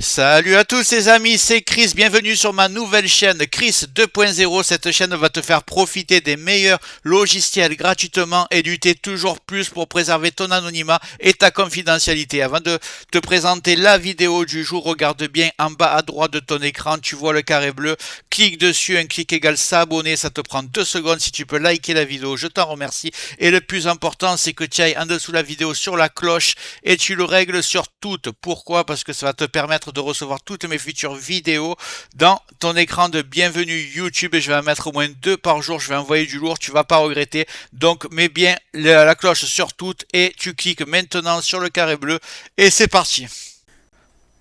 Salut à tous les amis, c'est Chris, bienvenue sur ma nouvelle chaîne Chris 2.0. Cette chaîne va te faire profiter des meilleurs logiciels gratuitement et lutter toujours plus pour préserver ton anonymat et ta confidentialité. Avant de te présenter la vidéo du jour, regarde bien en bas à droite de ton écran, tu vois le carré bleu, clique dessus, un clic égale s'abonner, ça te prend 2 secondes. Si tu peux liker la vidéo, je t'en remercie. Et le plus important, c'est que tu ailles en dessous de la vidéo sur la cloche et tu le règles sur toutes. Pourquoi? Parce que ça va te permettre de recevoir toutes mes futures vidéos dans ton écran de bienvenue YouTube, et je vais en mettre au moins 2 par jour. Je vais envoyer du lourd, tu vas pas regretter. Donc mets bien la cloche sur toutes et tu cliques maintenant sur le carré bleu et c'est parti.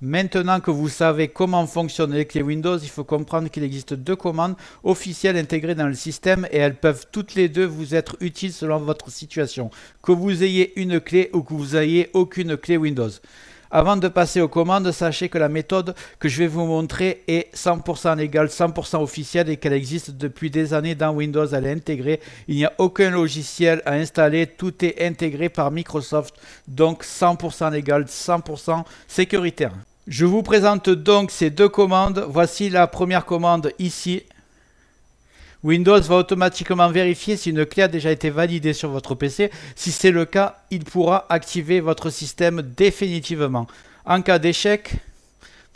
Maintenant que vous savez comment fonctionnent les clés Windows, il faut comprendre qu'il existe 2 commandes officielles intégrées dans le système et elles peuvent toutes les deux vous être utiles selon votre situation, que vous ayez une clé ou que vous ayez aucune clé Windows. Avant de passer aux commandes, sachez que la méthode que je vais vous montrer est 100% légale, 100% officielle et qu'elle existe depuis des années dans Windows. Elle est intégrée, il n'y a aucun logiciel à installer, tout est intégré par Microsoft, donc 100% légal, 100% sécuritaire. Je vous présente donc ces 2 commandes. Voici la première commande ici. Windows va automatiquement vérifier si une clé a déjà été validée sur votre PC. Si c'est le cas, il pourra activer votre système définitivement. En cas d'échec,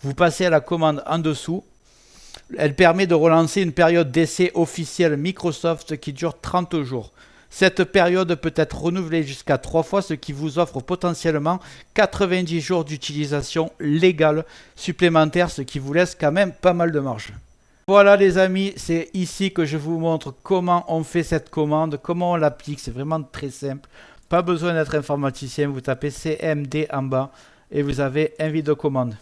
vous passez à la commande en dessous. Elle permet de relancer une période d'essai officielle Microsoft qui dure 30 jours. Cette période peut être renouvelée jusqu'à 3 fois, ce qui vous offre potentiellement 90 jours d'utilisation légale supplémentaire, ce qui vous laisse quand même pas mal de marge. Voilà les amis, c'est ici que je vous montre comment on fait cette commande, comment on l'applique. C'est vraiment très simple. Pas besoin d'être informaticien, vous tapez CMD en bas et vous avez invite de commande.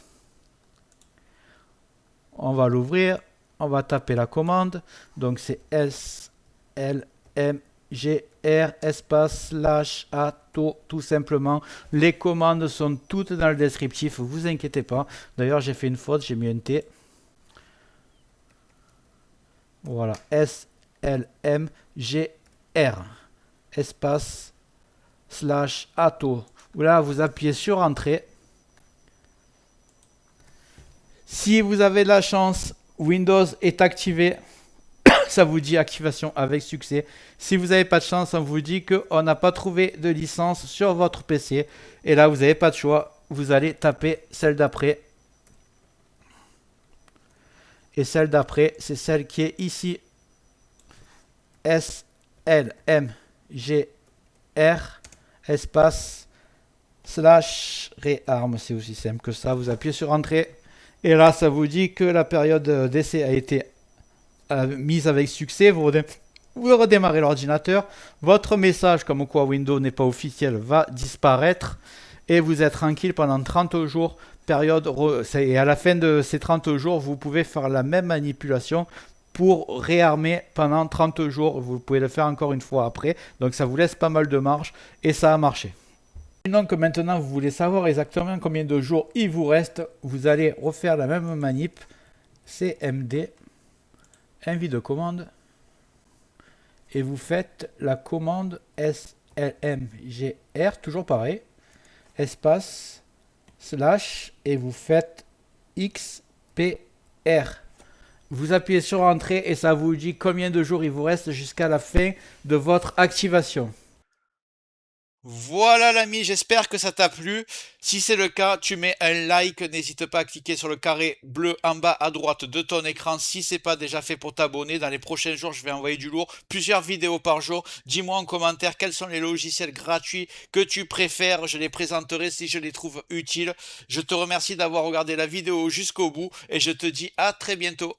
On va l'ouvrir, on va taper la commande. Donc c'est SLMGR espace /A tout simplement. Les commandes sont toutes dans le descriptif, vous inquiétez pas. D'ailleurs j'ai fait une faute, j'ai mis un T. Voilà, SLMGR espace /ATO. Là, vous appuyez sur Entrée. Si vous avez de la chance, Windows est activé. Ça vous dit activation avec succès. Si vous n'avez pas de chance, on vous dit qu'on n'a pas trouvé de licence sur votre PC. Et là, vous n'avez pas de choix. Vous allez taper celle d'après. Et celle d'après, c'est celle qui est ici. SLMGR espace /rearm. C'est aussi simple que ça. Vous appuyez sur Entrée. Et là, ça vous dit que la période d'essai a été mise avec succès. Vous redémarrez l'ordinateur. Votre message comme quoi Windows n'est pas officiel va disparaître. Et vous êtes tranquille pendant 30 jours. Et à la fin de ces 30 jours, vous pouvez faire la même manipulation pour réarmer pendant 30 jours. Vous pouvez le faire encore une fois après. Donc ça vous laisse pas mal de marge et ça a marché. Donc maintenant, vous voulez savoir exactement combien de jours il vous reste. Vous allez refaire la même manip. CMD, invite de commande. Et vous faites la commande SLMGR, toujours pareil. Espace / et vous faites XPR. Vous appuyez sur Entrée et ça vous dit combien de jours il vous reste jusqu'à la fin de votre activation. Voilà l'ami, j'espère que ça t'a plu. Si c'est le cas, tu mets un like, n'hésite pas à cliquer sur le carré bleu en bas à droite de ton écran si c'est pas déjà fait pour t'abonner. Dans les prochains jours, je vais envoyer du lourd, plusieurs vidéos par jour. Dis-moi en commentaire quels sont les logiciels gratuits que tu préfères, je les présenterai si je les trouve utiles. Je te remercie d'avoir regardé la vidéo jusqu'au bout et je te dis à très bientôt.